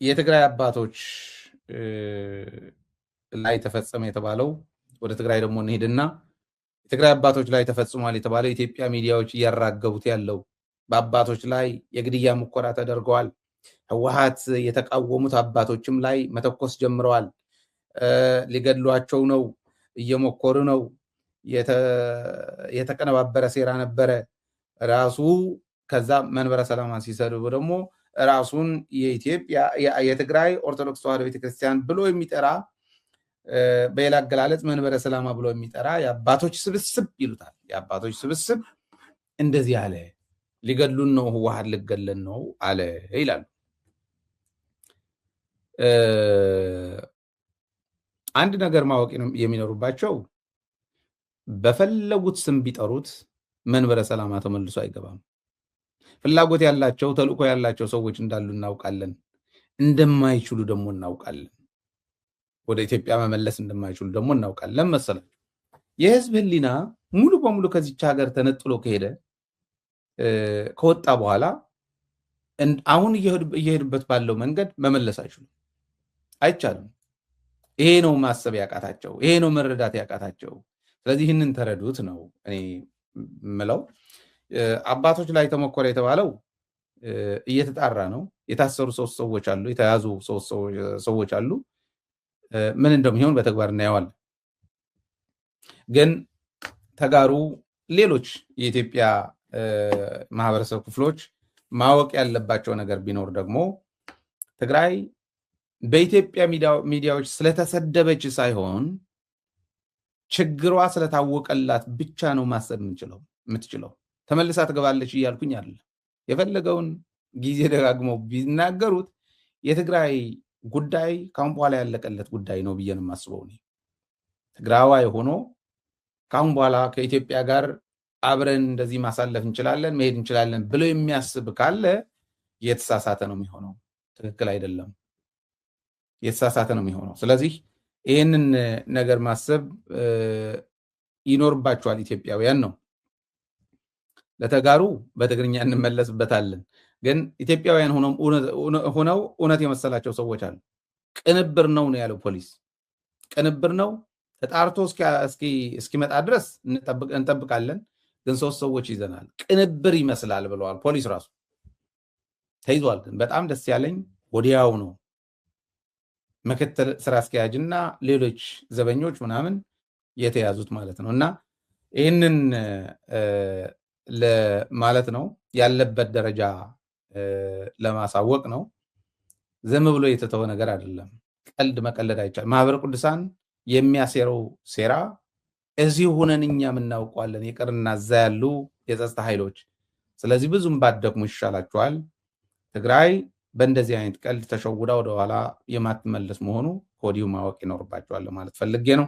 የትግራይ አባቶች ላይ ተፈጸመ የተባለው ወደ ትግራይ ደግሞ እንሄድና የትግራይ አባቶች ላይ ተፈጽሟል የተባለው ኢትዮጵያ ሚዲያዎች እያራገቡት ያለው በአባቶች ላይ የግድያ ሙከራ ተደርገዋል። ህወሓት የተቃወሙት አባቶችም ላይ መተኮስ ጀምረዋል። ሊገድሏቸው ነው፣ እየሞከሩ ነው፣ የተቀነባበረ ሴራ ነበረ። ራሱ ከዛ መንበረ ሰላማ ሲሰድቡ ደግሞ ራሱን የትግራይ ኦርቶዶክስ ተዋሕዶ ቤተክርስቲያን ብሎ የሚጠራ በሌላ አገላለጽ መንበረ ሰላማ ብሎ የሚጠራ የአባቶች ስብስብ ይሉታል። የአባቶች ስብስብ እንደዚህ አለ፣ ሊገድሉን ነው፣ ህወሓት ልገለን ነው አለ ይላሉ። አንድ ነገር ማወቅ የሚኖሩባቸው በፈለጉት ስም ቢጠሩት መንበረ ሰላማ ተመልሶ አይገባም። ፍላጎት ያላቸው ተልእኮ ያላቸው ሰዎች እንዳሉ እናውቃለን። እንደማይችሉ ደግሞ እናውቃለን። ወደ ኢትዮጵያ መመለስ እንደማይችሉ ደግሞ እናውቃለን። መሰላችሁ የህዝብ ህሊና ሙሉ በሙሉ ከዚች ሀገር ተነጥሎ ከወጣ በኋላ አሁን እየሄዱበት ባለው መንገድ መመለስ አይቻልም። ይሄ ነው ማሰብ ያቃታቸው፣ ይሄ ነው መረዳት ያቃታቸው። ስለዚህ ይህንን ተረዱት ነው እኔ ምለው። አባቶች ላይ ተሞከረ የተባለው እየተጣራ ነው። የታሰሩ 3 ሰዎች አሉ፣ የተያዙ 3 ሰዎች አሉ። ምን እንደሚሆን በተግባር እናየዋለን። ግን ተጋሩ ሌሎች የኢትዮጵያ ማህበረሰብ ክፍሎች ማወቅ ያለባቸው ነገር ቢኖር ደግሞ ትግራይ በኢትዮጵያ ሚዲያዎች ስለተሰደበች ሳይሆን ችግሯ ስለታወቀላት ብቻ ነው ማሰብ የምትችለው። ተመልሳ ትገባለች እያልኩኝ አይደለም። የፈለገውን ጊዜ ደጋግመው ቢናገሩት የትግራይ ጉዳይ ካሁን በኋላ ያለቀለት ጉዳይ ነው ብዬ ነው የማስበው። ትግራዋይ ሆኖ ካሁን በኋላ ከኢትዮጵያ ጋር አብረን እንደዚህ ማሳለፍ እንችላለን፣ መሄድ እንችላለን ብሎ የሚያስብ ካለ የተሳሳተ ነው የሚሆነው። ትክክል አይደለም፣ የተሳሳተ ነው የሚሆነው። ስለዚህ ይህንን ነገር ማሰብ ይኖርባቸዋል ኢትዮጵያውያን ነው። ለተጋሩ በትግርኛ እንመለስበታለን። ግን ኢትዮጵያውያን ሆነው እውነት የመሰላቸው ሰዎች አሉ። ቅንብር ነው ያለው ፖሊስ። ቅንብር ነው ተጣርቶ እስኪመጣ ድረስ እንጠብቃለን። ግን 3 ሰዎች ይዘናል፣ ቅንብር ይመስላል ብለዋል ፖሊስ ራሱ። ተይዟል። ግን በጣም ደስ ያለኝ ወዲያው ነው ምክትል ስራ አስኪያጅና ሌሎች ዘበኞች ምናምን የተያዙት ማለት ነው። እና ይህንን ማለት ነው ያለበት ደረጃ ለማሳወቅ ነው። ዝም ብሎ የተተወ ነገር አይደለም። ቀልድ መቀለድ አይቻልም። ማህበረ ቅዱሳን የሚያሴረው ሴራ እዚህ ሆነን እኛም እናውቀዋለን፣ ይቅርና እዛ ያሉ የጸጥታ ኃይሎች። ስለዚህ ብዙም ባትደክሙ ይሻላችኋል። ትግራይ በእንደዚህ አይነት ቀልድ ተሸውዳ ወደኋላ የማትመለስ መሆኑ ከወዲሁ ማወቅ ይኖርባቸዋል ማለት ፈልጌ ነው።